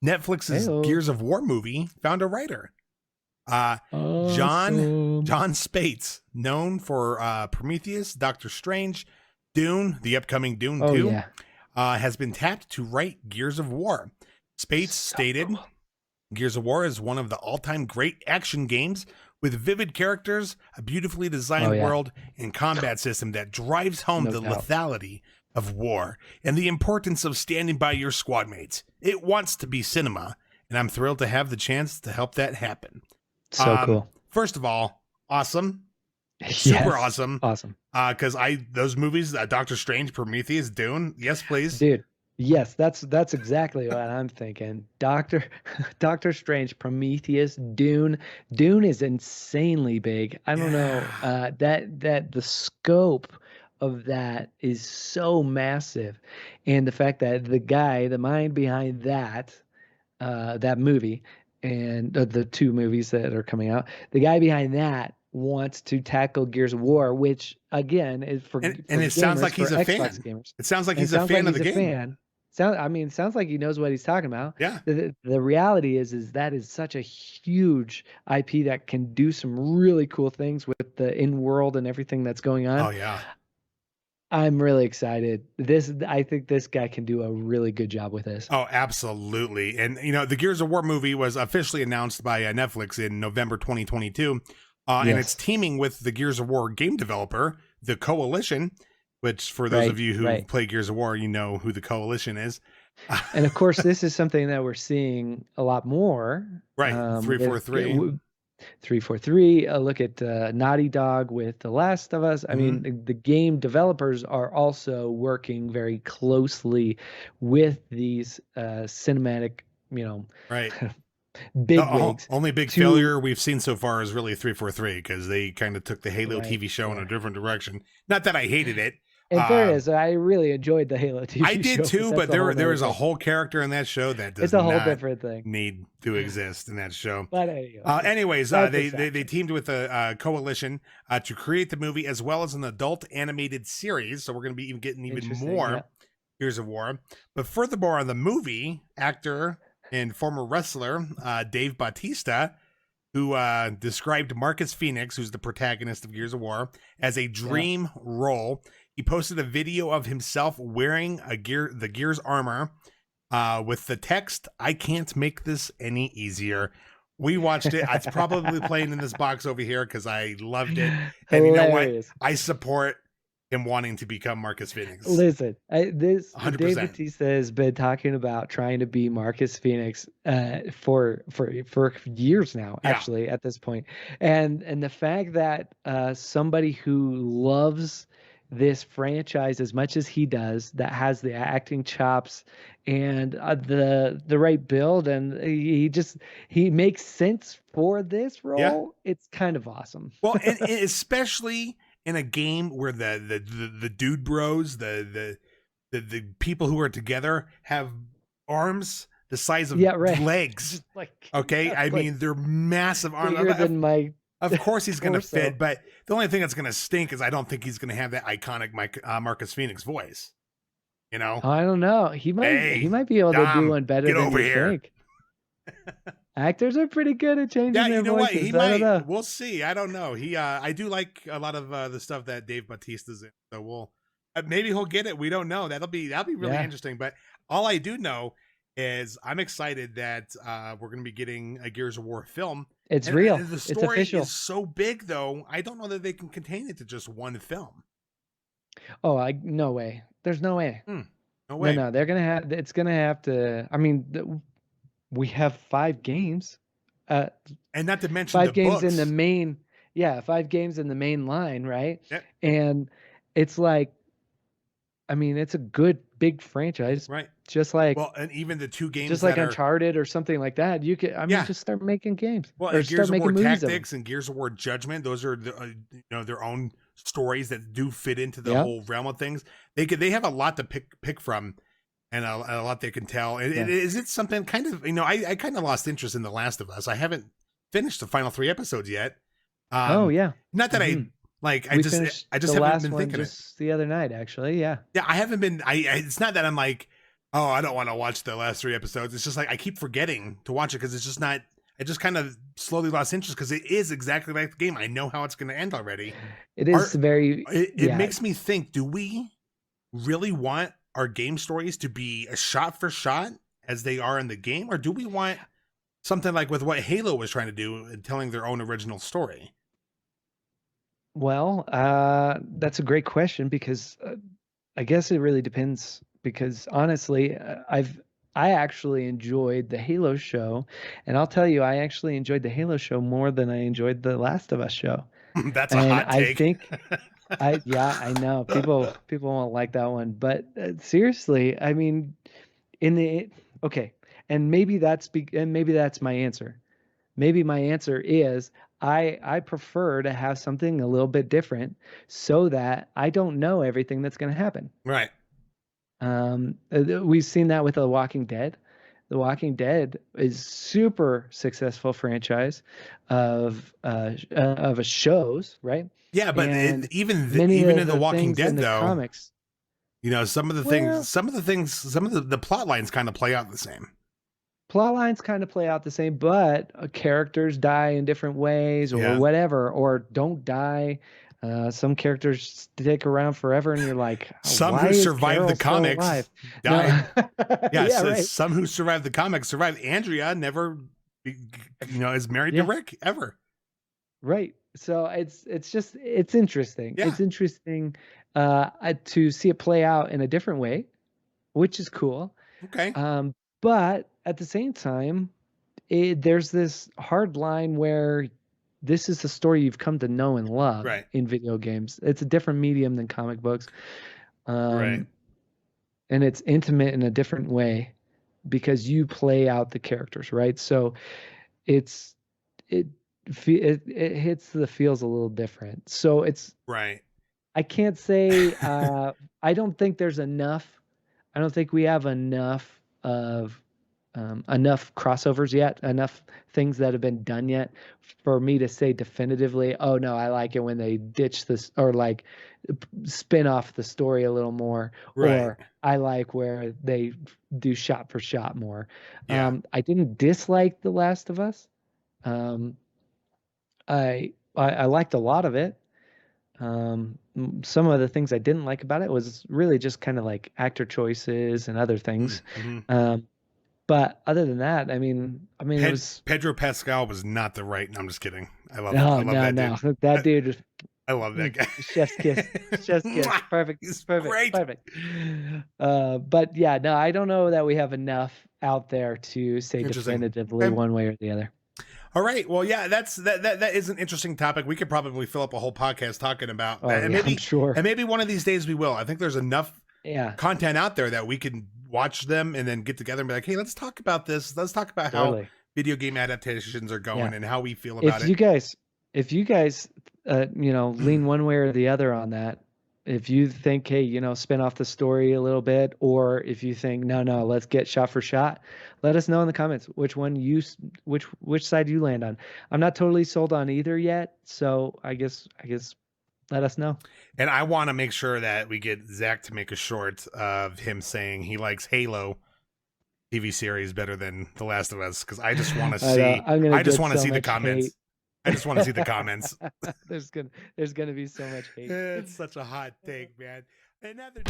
Netflix's Heyo. Gears of War movie found a writer. Awesome. John Spates, known for Prometheus, Doctor Strange, Dune, the upcoming Dune Oh 2, yeah. has been tapped to write Gears of War. Spates So stated, cool. Gears of War is one of the all-time great action games with vivid characters, a beautifully designed Oh, yeah. world, and combat system that drives home No the doubt. lethality of war and the importance of standing by your squad mates. It wants to be cinema, and I'm thrilled to have the chance to help that happen. So cool. First of all, awesome. Yes. Super awesome. Awesome. Because those movies, Doctor Strange, Prometheus, Dune, yes, please. Dude. Yes, that's exactly what I'm thinking. Doctor Strange, Prometheus, Dune. Dune is insanely big. I don't know that the scope of that is so massive, and the fact that the mind behind that movie and the two movies that are coming out, the guy behind that wants to tackle Gears of War, which again is for And for it sounds gamers, like he's for a Xbox fan. gamers. It sounds like And it he's a sounds fan like of the he's a game. fan. Sounds like he knows what he's talking about. Yeah. The reality is that is such a huge IP that can do some really cool things with the in-world and everything that's going on. Oh, yeah. I'm really excited. I think this guy can do a really good job with this. Oh, absolutely. And, the Gears of War movie was officially announced by Netflix in November 2022. And it's teaming with the Gears of War game developer, the Coalition, which for those of you who play Gears of War, you know who the Coalition is. And of course, this is something that we're seeing a lot more. Right. 343. 343. A look at Naughty Dog with The Last of Us. I mean, the game developers are also working very closely with these cinematic, right. big wigs. Only big failure we've seen so far is really 343 because they kind of took the Halo TV show in a different direction. Not that I hated it. In fairness, I really enjoyed the Halo TV show. I did too, but there was a whole character in that show that does not different thing. need to exist in that show. But anyways, they teamed with a Coalition to create the movie as well as an adult animated series. So we're going to be getting even more Gears of War. But furthermore, on the movie, actor and former wrestler Dave Bautista, who described Marcus Phoenix, who's the protagonist of Gears of War, as a dream role. He posted a video of himself wearing the Gears armor with the text, "I can't make this any easier." We watched it. It's probably playing in this box over here because I loved it. And you know what? I support him wanting to become Marcus Phoenix. Listen, Dave 100%. Bautista has been talking about trying to be Marcus Phoenix for years now, actually, at this point. And the fact that somebody who loves this franchise as much as he does, that has the acting chops and the right build, and he makes sense for this role. Yeah. It's kind of awesome. Well, and especially in a game where the dude bros, the people who are together have arms the size of legs. Okay, I mean they're massive arms. Bigger than my. Of course he's going to fit, but the only thing that's going to stink is I don't think he's going to have that iconic Marcus Phoenix voice. I don't know. He might be able to do one better than you think. Actors are pretty good at changing their voices. What? He might. We'll see. I don't know. I do like a lot of the stuff that Dave Bautista's in. So we'll maybe he'll get it. We don't know. That'll be really interesting. But all I do know is I'm excited that we're going to be getting a Gears of War film. It's real. And the story it's official. is so big, though. I don't know that they can contain it to just one film. Oh, no way. There's no way. No way. No, they're gonna have. It's gonna have to. I mean, we have 5 games. And not to mention 5 games books. in the main. Yeah, 5 games in the main line, right? Yep. And it's like, I mean, it's a good big franchise, right? Just like and even the 2 games, just like Uncharted or something like that. You could, just start making games. Well, or Gears start of War making Tactics and Gears of War Judgment, those are their own stories that do fit into the whole realm of things. They have a lot to pick from, and a lot they can tell. Is it something kind of I kind of lost interest in The Last of Us. I haven't finished the final 3 episodes yet. Not that I just haven't been thinking just the other night, actually. Yeah, I haven't been. It's not that I'm like Oh, I don't want to watch the last 3 episodes. It's just like I keep forgetting to watch it because it's just not. I just kind of slowly lost interest because it is exactly like the game. I know how it's going to end already. It is It makes me think: do we really want our game stories to be a shot for shot as they are in the game, or do we want something like with what Halo was trying to do and telling their own original story? Well, that's a great question because I guess it really depends. Because honestly, I actually enjoyed the Halo show, and I'll tell you, I actually enjoyed the Halo show more than I enjoyed the Last of Us show. That's a And hot I take. think yeah, I know people won't like that one, but seriously, I mean, in the okay, and maybe that's my answer. Maybe my answer is I prefer to have something a little bit different so that I don't know everything that's going to happen. Right. We've seen that with The Walking Dead. The Walking Dead is super successful franchise of a shows, right? Yeah, but And many even of in The the Walking things in Dead, the though, comics, some of the well, things, some of the plot lines kind of play out the same. plot lines kind of play out the same, but characters die in different ways or Yeah. whatever, or don't die. Some characters stick around forever, and you're like, Some why who is survived the Carol still alive? comics No, died. Yeah, yeah, right, some who survived the comics survived. Andrea never, is married to yeah, Rick ever. right. So it's interesting. Yeah. It's interesting to see it play out in a different way, which is cool. Okay. But at the same time, there's this hard line where this is the story you've come to know and love Right. in video games. It's a different medium than comic books. Right. Um, and it's intimate in a different way because you play out the characters, right? So it's it it hits the feels a little different. So Right. I can't say I don't think there's enough. I don't think we have enough crossovers yet, enough things that have been done yet for me to say definitively, oh no, I like it when they ditch this or like spin off the story a little more, Right. or I like where they do shot for shot more. Yeah. I didn't dislike The Last of Us. Um, I liked a lot of it. Some of the things I didn't like about it was really just kind of like actor choices and other things. Mm-hmm. Um, but other than that, it was Pedro Pascal was not the right. No, I'm just kidding. I no, love no, that no. dude. That dude, I love that guy. chef's kiss, chef's kiss. Mwah! Perfect, He's perfect, great. perfect. But yeah, no, I don't know that we have enough out there to say Interesting. definitively Okay. one way or the other. All right. Well, yeah, that is an interesting topic. We could probably fill up a whole podcast talking about that. Oh yeah, I'm sure. And maybe one of these days we will. I think there's enough Yeah, content out there that we can watch them and then get together and be like, hey, let's talk about this. Let's talk about how totally. video game adaptations are going Yeah. and how we feel about If it. you guys, lean one way or the other on that, if you think, hey, spin off the story a little bit, or if you think, no, let's get shot for shot, let us know in the comments which side you land on. I'm not totally sold on either yet, so I guess let us know. And I want to make sure that we get Zach to make a short of him saying he likes Halo TV series better than The Last of Us, because I just want to see. I just want to see the comments. Hate. I just want to see the comments. There's gonna be so much hate. It's such a hot take, man. Another.